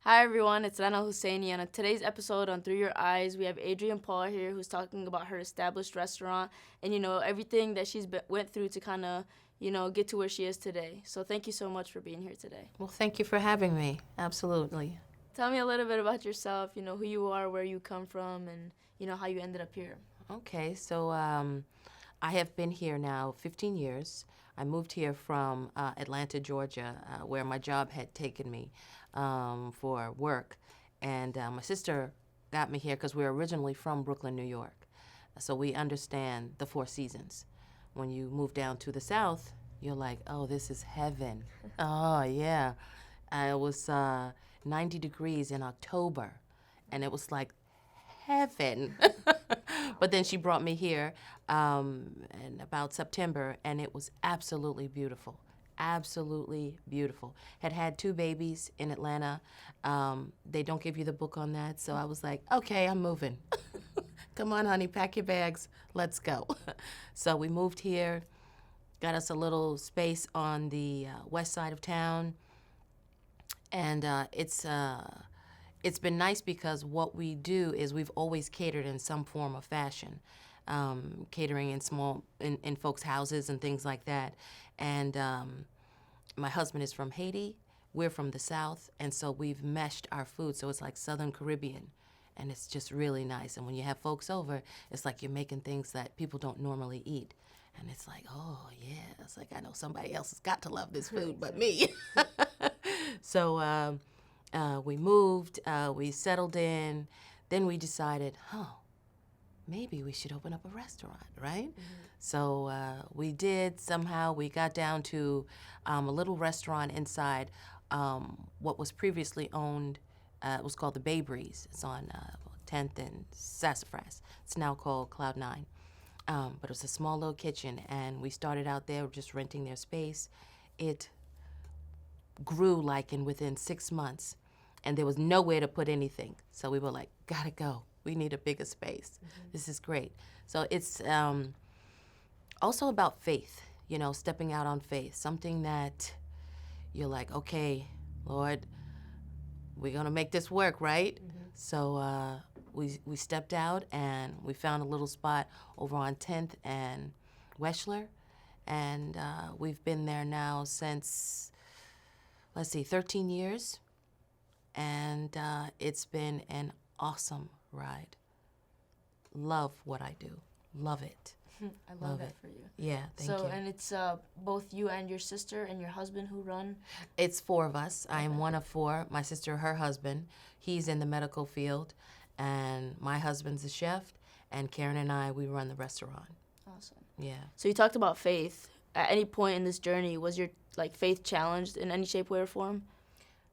Hi everyone, it's Lana Husseini, and on today's episode on Through Your Eyes, we have Adrienne Paul here who's talking about her established restaurant and, everything that went through to kind of, get to where she is today. So thank you so much for being here today. Well, thank you for having me. Absolutely. Tell me a little bit about yourself, who you are, where you come from, and, how you ended up here. Okay, so I have been here now 15 years. I moved here from Atlanta, Georgia, where my job had taken me for work. And my sister got me here because we were originally from Brooklyn, New York. So we understand the Four Seasons. When you move down to the South, you're like, oh, this is heaven. Oh, yeah. It was 90 degrees in October, and it was like heaven. But then she brought me here in about September, and it was absolutely beautiful. Absolutely beautiful. Had two babies in Atlanta. They don't give you the book on that, so I was like, okay, I'm moving. Come on, honey, pack your bags. Let's go. So we moved here, got us a little space on the west side of town, and it's been nice because what we do is we've always catered in some form of fashion, catering in folks' houses and things like that. And my husband is from Haiti. We're from the South, and so we've meshed our food so it's like Southern Caribbean, and it's just really nice. And when you have folks over, it's like you're making things that people don't normally eat. And it's like, oh, yeah. It's like, I know somebody else has got to love this food but me. So we moved, we settled in. Then we decided, maybe we should open up a restaurant, right? Mm-hmm. So we did. Somehow we got down to a little restaurant inside what was previously owned. It was called the Bay Breeze. It's on 10th and Sassafras. It's now called Cloud 9. But it was a small little kitchen, and we started out there just renting their space. It grew like within 6 months, and there was nowhere to put anything. So we were like, gotta go. We need a bigger space. Mm-hmm. This is great. So it's also about faith, stepping out on faith, something that you're like, okay, Lord, we're gonna make this work, right? Mm-hmm. So we stepped out and we found a little spot over on 10th and Weschler, and we've been there now since, 13 years, and it's been an awesome ride. Love what I do. Love it. I love that for you. Yeah, thank you. So, and it's both you and your sister and your husband who run? It's 4 of us. Okay. I am one of 4. My sister, her husband, he's in the medical field, and my husband's a chef, and Karen and I, we run the restaurant. Awesome. Yeah. So you talked about faith. At any point in this journey, was your faith challenged in any shape, way, or form?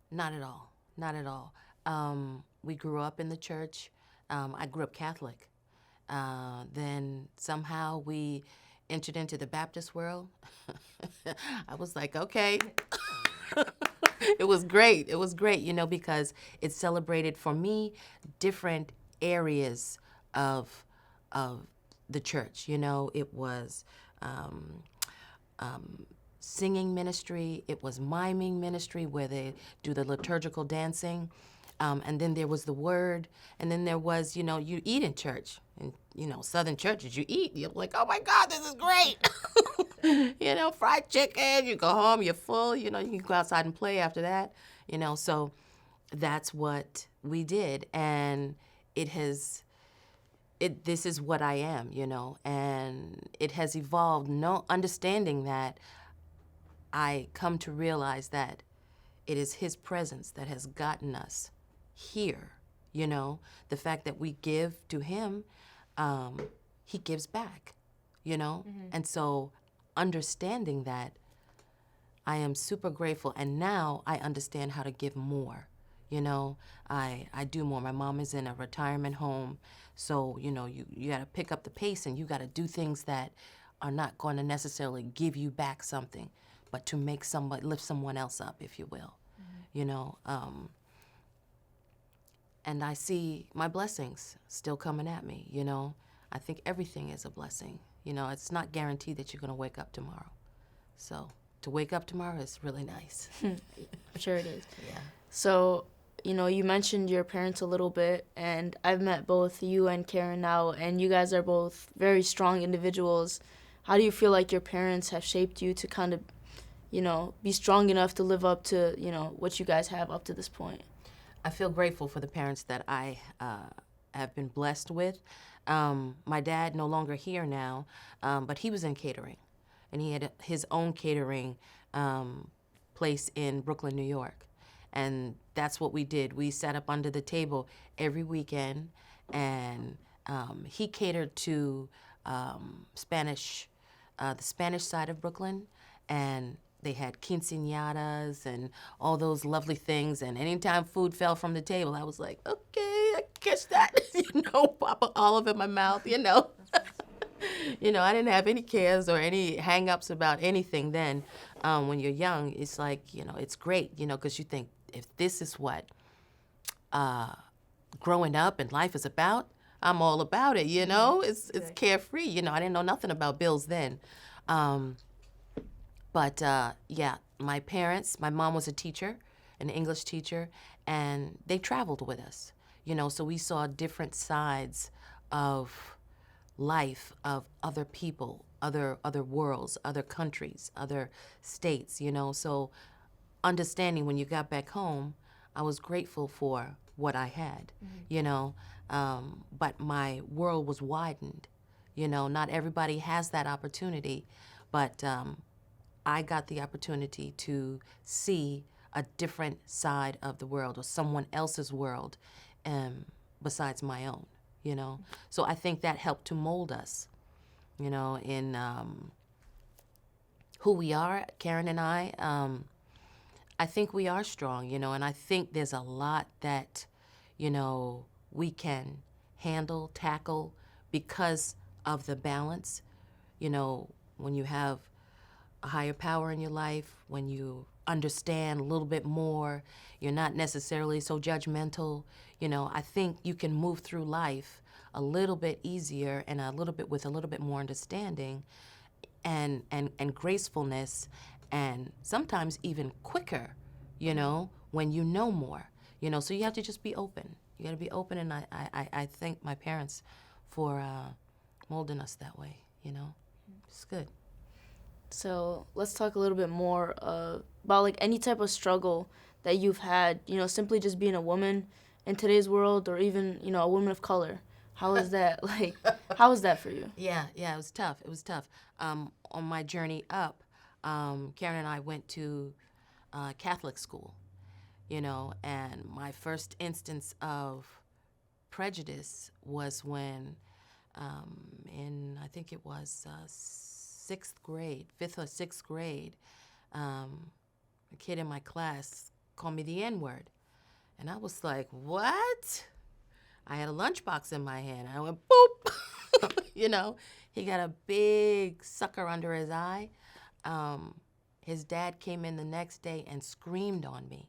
Not at all. Not at all. We grew up in the church. I grew up Catholic. Then somehow we entered into the Baptist world. I was like, okay. It was great. It was great, because it celebrated for me different areas of the church. It was singing ministry. It was miming ministry where they do the liturgical dancing. And then there was the word. And then there was, you eat in church. And, Southern churches, you eat. You're like, oh, my God, this is great. Fried chicken. You go home, you're full. You can go outside and play after that. So that's what we did. And this is what I am, And it has evolved, understanding that I come to realize that it is His presence that has gotten us here, The fact that we give to Him, He gives back, Mm-hmm. And so understanding that, I am super grateful. And now I understand how to give more, I do more. My mom is in a retirement home, so, you got to pick up the pace, and you got to do things that are not going to necessarily give you back something, but to lift someone else up, if you will, mm-hmm. And I see my blessings still coming at me, I think everything is a blessing. It's not guaranteed that you're going to wake up tomorrow. So to wake up tomorrow is really nice. I'm sure it is. Yeah. So you know, you mentioned your parents a little bit, and I've met both you and Karen now, and you guys are both very strong individuals. How do you feel like your parents have shaped you to kind of, you know, be strong enough to live up to, you know, what you guys have up to this point? I feel grateful for the parents that I have been blessed with. My dad no longer here now, but he was in catering, and he had his own catering place in Brooklyn, New York, and that's what we did. We sat up under the table every weekend, and he catered to Spanish, the Spanish side of Brooklyn, and they had quinceañeras and all those lovely things. And anytime food fell from the table, I was like, okay, I catch that, pop an olive in my mouth. I didn't have any cares or any hang-ups about anything then. When you're young, it's like, it's great, because you think, if this is what growing up and life is about, I'm all about it, It's carefree, I didn't know nothing about bills then. But yeah, my parents, my mom was a teacher, an English teacher, and they traveled with us, so we saw different sides of life, of other people, other worlds, other countries, other states, so understanding when you got back home, I was grateful for what I had, but my world was widened, not everybody has that opportunity, but I got the opportunity to see a different side of the world or someone else's world besides my own, So I think that helped to mold us, in who we are, Karen and I think we are strong, and I think there's a lot that, we can handle, tackle because of the balance, when you have a higher power in your life, when you understand a little bit more, you're not necessarily so judgmental, I think you can move through life a little bit easier and with a little bit more understanding and gracefulness and sometimes even quicker, when you know more, so you have to just be open. You got to be open, and I thank my parents for molding us that way, It's good. So let's talk a little bit more about like any type of struggle that you've had, simply just being a woman in today's world, or even, a woman of color. How is that like? How is that for you? Yeah, it was tough. It was tough. On my journey up, Karen and I went to Catholic school, and my first instance of prejudice was when, I think it was sixth grade, fifth or sixth grade, a kid in my class called me the N-word. And I was like, what? I had a lunchbox in my hand. I went, boop. He got a big sucker under his eye. His dad came in the next day and screamed on me.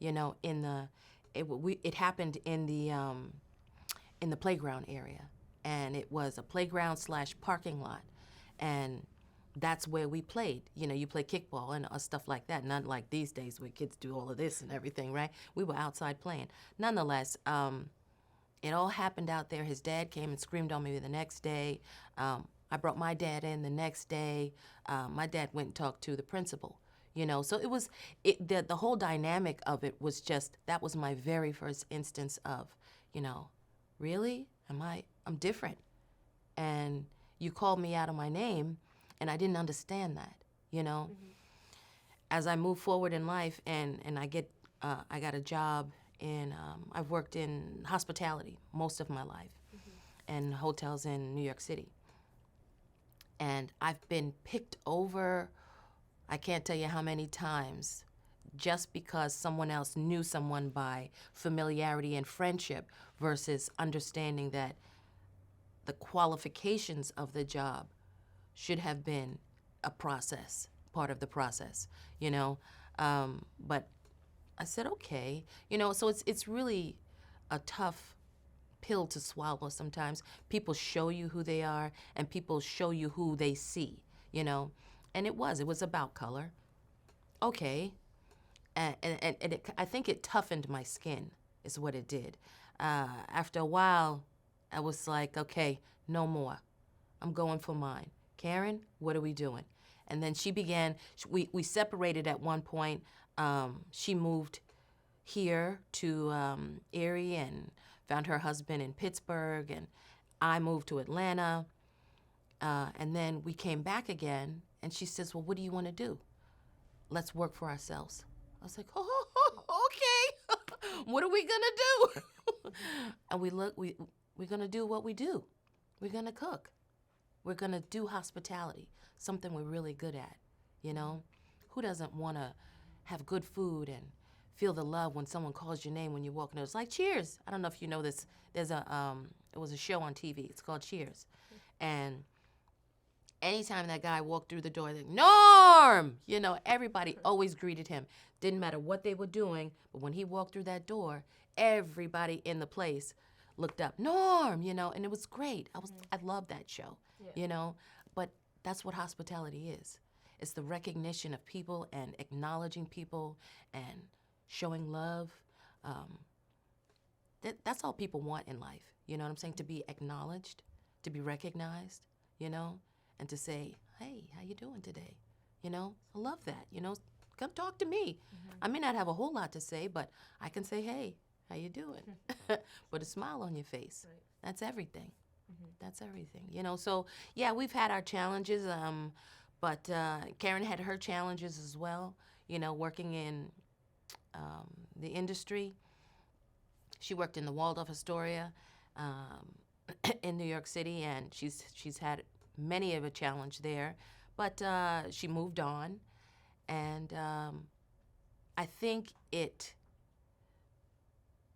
It happened in the playground area. And it was a playground / parking lot. And that's where we played. You play kickball and stuff like that. Not like these days where kids do all of this and everything, right? We were outside playing. Nonetheless, it all happened out there. His dad came and screamed on me the next day. I brought my dad in the next day. My dad went and talked to the principal. So it was the whole dynamic of it was just, that was my very first instance of, really? I'm different. And you called me out of my name, and I didn't understand that, Mm-hmm. As I move forward in life, and I got a job in, I've worked in hospitality most of my life, mm-hmm. and hotels in New York City. And I've been picked over, I can't tell you how many times, just because someone else knew someone by familiarity and friendship versus understanding that the qualifications of the job should have been a process, part of the process, But I said, okay, so it's really a tough pill to swallow sometimes. People show you who they are, and people show you who they see, And it was about color. Okay, I think it toughened my skin, is what it did. After a while, I was like, okay, no more. I'm going for mine. Karen, what are we doing? And then she began, we separated at one point. She moved here to Erie and found her husband in Pittsburgh, and I moved to Atlanta. And then we came back again, and she says, well, what do you want to do? Let's work for ourselves. I was like, oh, okay. What are we going to do? And we're going to do what we do. We're going to cook. We're going to do hospitality, something we're really good at, you know? Who doesn't want to have good food and feel the love when someone calls your name when you're walking? It's like Cheers. I don't know if you know this. There's it was a show on TV. It's called Cheers. And anytime that guy walked through the door, like, Norm! You know, everybody always greeted him. Didn't matter what they were doing, but when he walked through that door, everybody in the place looked up, Norm, you know, and it was great. I loved that show, you know, but that's what hospitality is. It's the recognition of people and acknowledging people and showing love. That's all people want in life, you know what I'm saying? To be acknowledged, to be recognized, you know, and to say, hey, how you doing today? You know, I love that, you know, come talk to me. I may not have a whole lot to say, but I can say, hey, how you doing? With a smile on your face. Right. That's everything. That's everything. You know, so yeah, we've had our challenges, but Karen had her challenges as well, you know, working in the industry. She worked in the Waldorf Astoria in New York City, and she's had many of a challenge there, but she moved on, and I think it,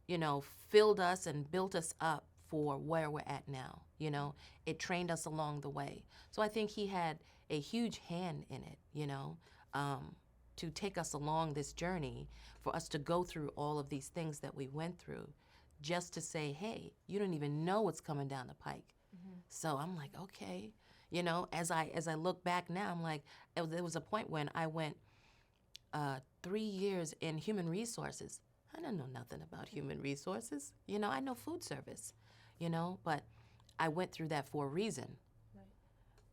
you know, filled us and built us up for where we're at now. You know, it trained us along the way. So I think he had a huge hand in it, you know, to take us along this journey, for us to go through all of these things that we went through, just to say, hey, you don't even know what's coming down the pike. So I'm like, okay, you know, as I look back now, I'm like, there was a point when I went 3 years in human resources. I don't know nothing about human resources. You know, I know food service, you know, but I went through that for a reason.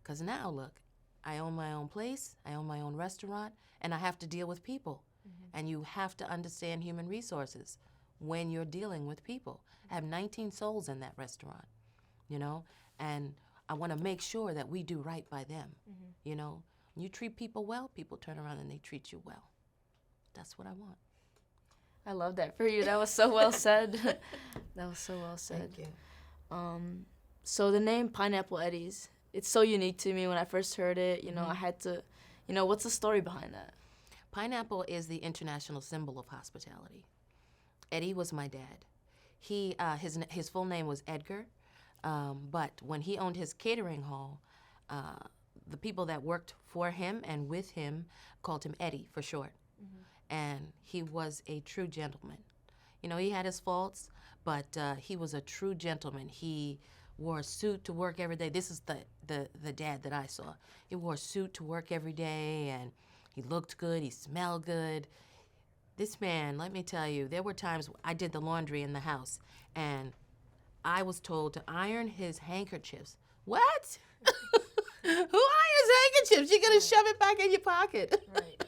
Because now, look, I own my own place, I own my own restaurant, and I have to deal with people. And you have to understand human resources when you're dealing with people. I have 19 souls in that restaurant, you know, and I want to make sure that we do right by them, you know. When you treat people well, people turn around and they treat you well. That's what I want. I love that for you. That was so well said. That was so well said. Thank you. So the name Pineapple Eddie's, it's so unique to me. When I first heard it, you know, I had to, you know, what's the story behind that? Pineapple is the international symbol of hospitality. Eddie was my dad. His full name was Edgar, but when he owned his catering hall, the people that worked for him and with him called him Eddie for short. And he was a true gentleman. You know, he had his faults, but he was a true gentleman. He wore a suit to work every day. This is the dad that I saw. He wore a suit to work every day, and he looked good, he smelled good. This man, let me tell you, there were times I did the laundry in the house, and I was told to iron his handkerchiefs. What? Who irons handkerchiefs? You're going to shove it back in your pocket. Right.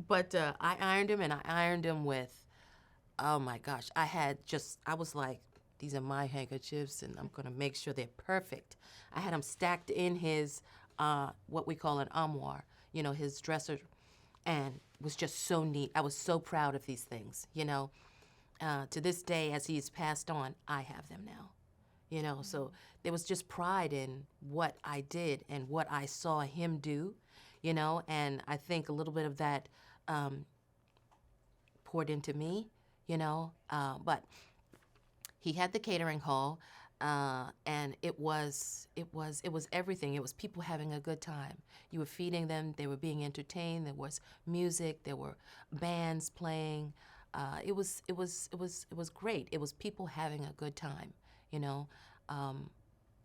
But I ironed him, and I ironed him with, oh my gosh, I was like, these are my handkerchiefs, and I'm going to make sure they're perfect. I had them stacked in his, what we call an armoire, you know, his dresser, and it was just so neat. I was so proud of these things, you know. To this day, as he's passed on, I have them now, you know. So there was just pride in what I did and what I saw him do, you know, and I think a little bit of that poured into me, you know, but he had the catering hall, and it was everything. It was people having a good time. You were feeding them. They were being entertained. There was music. There were bands playing. It was great. It was people having a good time, you know,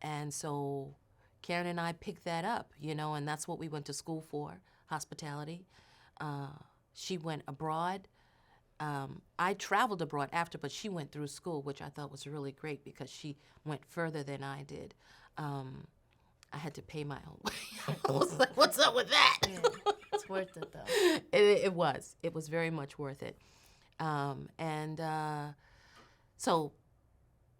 and so Karen and I picked that up, you know, and that's what we went to school for, hospitality. She went abroad. I traveled abroad after, but she went through school, which I thought was really great because she went further than I did. I had to pay my own way. I was like, what's up with that? Yeah, it's worth it though. It was. It was very much worth it. So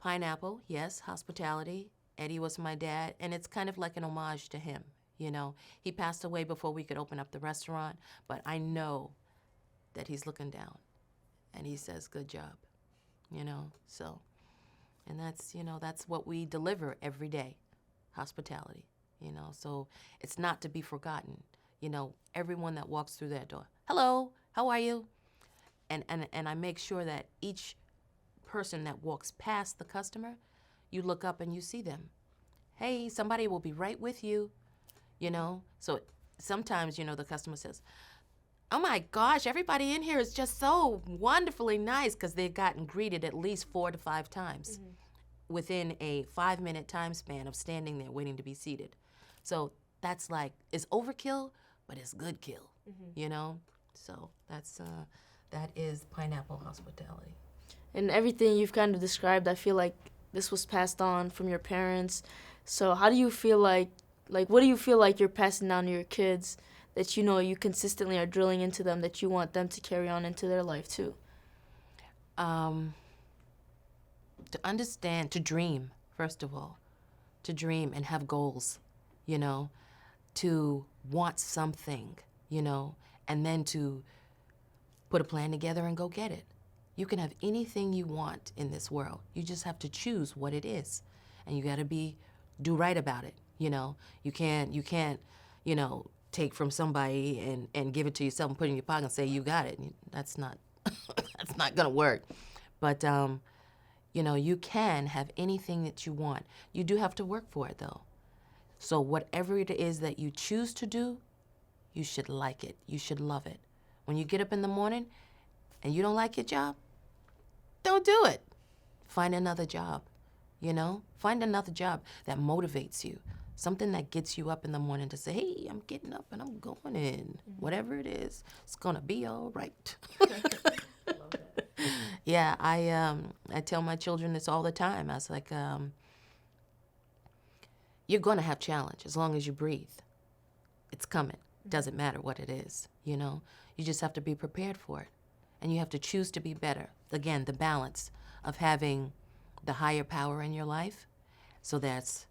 Pineapple, yes, hospitality. Eddie was my dad, and it's kind of like an homage to him. You know, he passed away before we could open up the restaurant, but I know that he's looking down, and he says, "Good job," you know. So, and that's what we deliver every day, hospitality. You know, so it's not to be forgotten. You know, everyone that walks through that door, hello, how are you? And I make sure that each person that walks past the customer, you look up and you see them. Hey, somebody will be right with you, you know? So sometimes, the customer says, oh my gosh, everybody in here is just so wonderfully nice, because they've gotten greeted at least 4 to 5 times within a 5-minute time span of standing there waiting to be seated. So that's like, it's overkill, but it's good kill, you know? So that is Pineapple Hospitality. And everything you've kind of described, I feel like this was passed on from your parents. So how do you feel like what do you feel like you're passing down to your kids that you consistently are drilling into them that you want them to carry on into their life too? To understand, to dream, first of all, to dream and have goals, to want something, and then to put a plan together and go get it. You can have anything you want in this world. You just have to choose what it is, and you got to do right about it. You can't, take from somebody and give it to yourself and put it in your pocket and say you got it. That's not, that's not gonna work. But you can have anything that you want. You do have to work for it though. So whatever it is that you choose to do, you should like it. You should love it. When you get up in the morning and you don't like your job, don't do it. Find another job, Find another job that motivates you. Something that gets you up in the morning to say, hey, I'm getting up and I'm going in. Whatever it is, it's going to be all right. Love that. Yeah, I tell my children this all the time. I was like, you're going to have challenge as long as you breathe. It's coming. Doesn't matter what it is, You just have to be prepared for it. And you have to choose to be better. Again, the balance of having the higher power in your life. So that's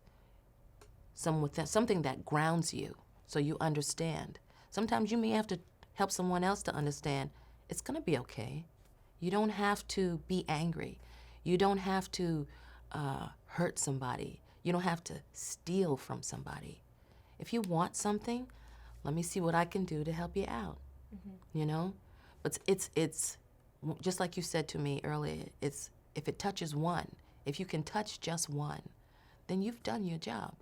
something that grounds you so you understand. Sometimes you may have to help someone else to understand it's going to be okay. You don't have to be angry. You don't have to hurt somebody. You don't have to steal from somebody. If you want something, let me see what I can do to help you out, But it's just like you said to me earlier, it's if it touches one, if you can touch just one, then you've done your job,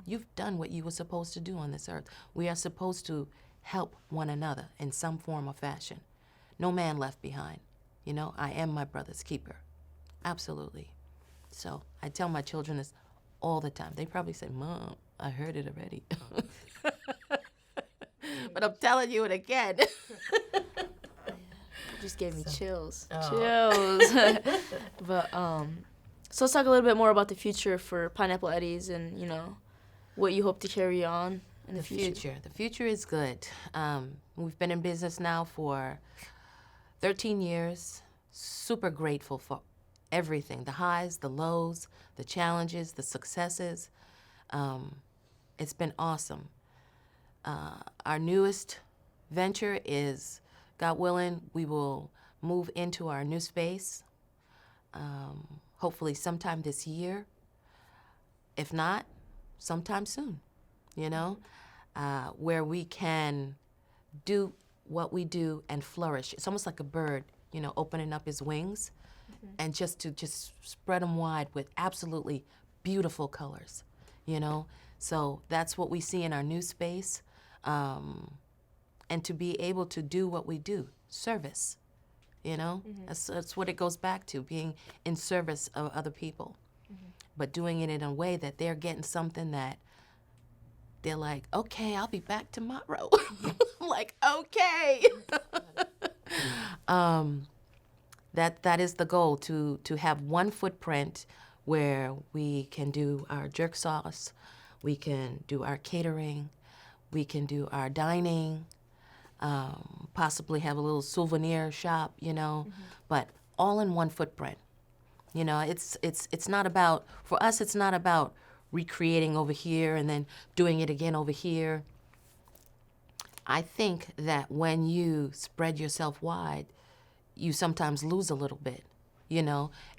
You've done what you were supposed to do on this earth. We are supposed to help one another in some form or fashion. No man left behind. I am my brother's keeper. Absolutely. So I tell my children this all the time. They probably say, Mom, I heard it already. But I'm telling you it again. Just gave me chills. Oh. Chills. But so let's talk a little bit more about the future for Pineapple Eddie's and what you hope to carry on in the future. The future is good. We've been in business now for 13 years. Super grateful for everything, the highs, the lows, the challenges, the successes. It's been awesome. Our newest venture is, God willing, we will move into our new space, hopefully sometime this year. If not, sometime soon, where we can do what we do and flourish. It's almost like a bird, opening up his wings and just spread them wide with absolutely beautiful colors, So that's what we see in our new space. And to be able to do what we do, service, That's what it goes back to, being in service of other people, but doing it in a way that they're getting something that they're like, okay, I'll be back tomorrow. I'm like, okay. That is the goal, to have one footprint where we can do our jerk sauce, we can do our catering, we can do our dining, possibly have a little souvenir shop, but all in one footprint. It's not about, for us, it's not about recreating over here and then doing it again over here. I think that when you spread yourself wide, you sometimes lose a little bit.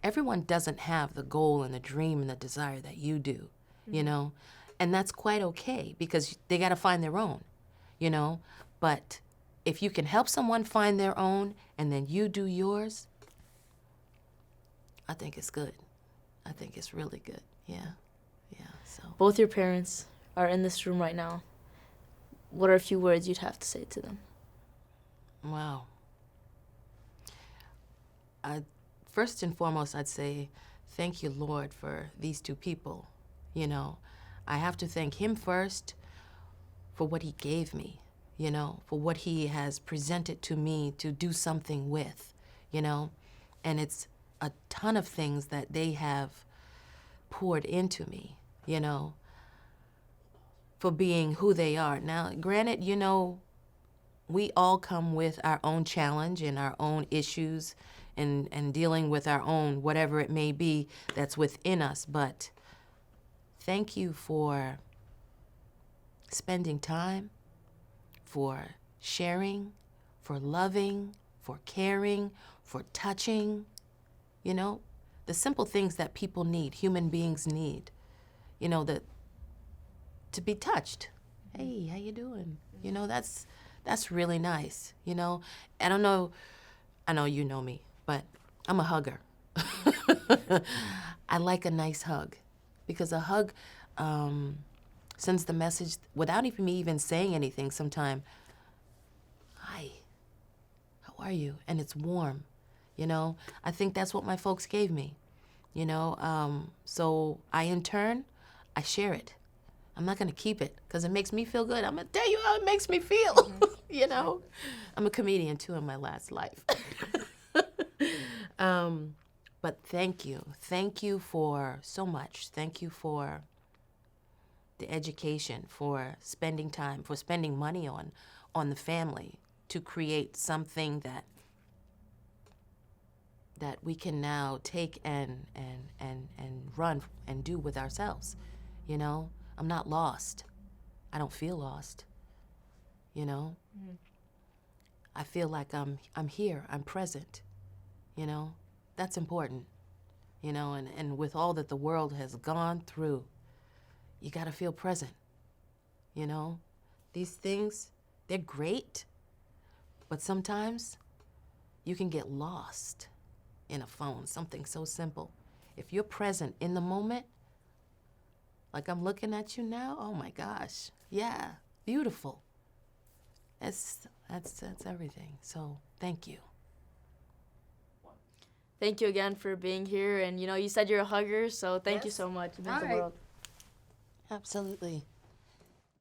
Everyone doesn't have the goal and the dream and the desire that you do, and that's quite okay, because they got to find their own, but if you can help someone find their own and then you do yours, I think it's good. I think it's really good. Yeah. So Both your parents are in this room right now. What are a few words you'd have to say to them? wow. First and foremost, I'd say thank you, Lord, for these two people. I have to thank him first for what he gave me, for what he has presented to me to do something with, and it's a ton of things that they have poured into me, for being who they are. Now, granted, we all come with our own challenge and our own issues and dealing with our own whatever it may be that's within us. But thank you for spending time, for sharing, for loving, for caring, for touching, the simple things that people need, human beings need, to be touched. Hey, how you doing? That's really nice. I don't know, I know you know me, but I'm a hugger. I like a nice hug, because a hug sends the message without even me even saying anything sometimes. Hi, how are you? And it's warm, I think that's what my folks gave me, so in turn, I share it. I'm not going to keep it because it makes me feel good. I'm going to tell you how it makes me feel, I'm a comedian, too, in my last life. But thank you. Thank you for so much. Thank you for the education, for spending time, for spending money on the family to create something that we can now take and run and do with ourselves, I'm not lost. I don't feel lost, I feel like I'm here, I'm present, that's important, and with all that the world has gone through, you got to feel present, these things, they're great, but sometimes you can get lost in a phone, something so simple. If you're present in the moment, like I'm looking at you now, oh my gosh, yeah, beautiful. That's everything. So thank you. Thank you again for being here. And, you said you're a hugger, so thank you so much. It means the world. Absolutely.